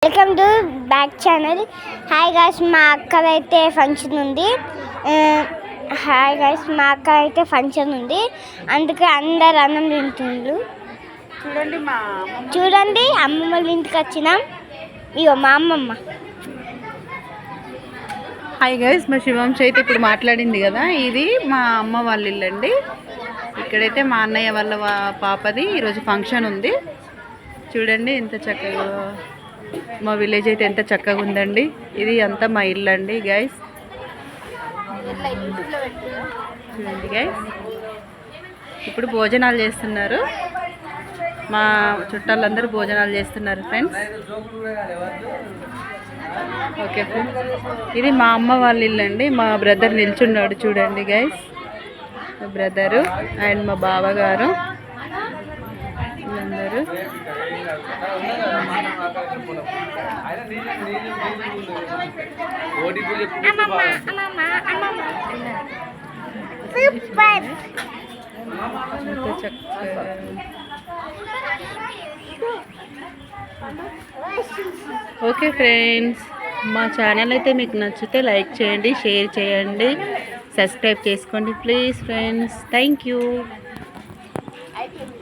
Welcome to back channel. Hi guys, మా అక్కదైతే function ఉంది. అందుకే అందరు అన్నం తింటుండ్రు. చూడండి అమ్మమ్మ వాళ్ళ ఇంటికి వచ్చినాం. ఇగో మా అమ్మమ్మ. హాయ్ గైస్, మా శివాంశ అయితే ఇప్పుడు మాట్లాడింది కదా, ఇది మా అమ్మ వాళ్ళ ఇల్లు అండి. ఇక్కడైతే మా అన్నయ్య వాళ్ళ పాపది ఈరోజు ఫంక్షన్ ఉంది. చూడండి ఎంత చక్కగా, మా విలేజ్ అయితే ఎంత చక్కగా ఉందండి. ఇది అంతా మా ఇల్లు అండి గైస్. చూడండి గైస్, ఇప్పుడు భోజనాలు చేస్తున్నారు. మా చుట్టాలందరూ భోజనాలు చేస్తున్నారు ఫ్రెండ్స్. ఓకే ఫ్రెండ్స్, ఇది మా అమ్మ వాళ్ళ ఇల్లు అండి. మా బ్రదర్ నిల్చున్నాడు చూడండి గైస్. మా బ్రదరు అండ్ మా బావగారు అందరూ. ఓకే ఫ్రెండ్స్, మా ఛానల్ అయితే మీకు నచ్చితే లైక్ చేయండి, షేర్ చేయండి, సబ్స్క్రైబ్ చేసుకోండి ప్లీజ్ ఫ్రెండ్స్. Thank you.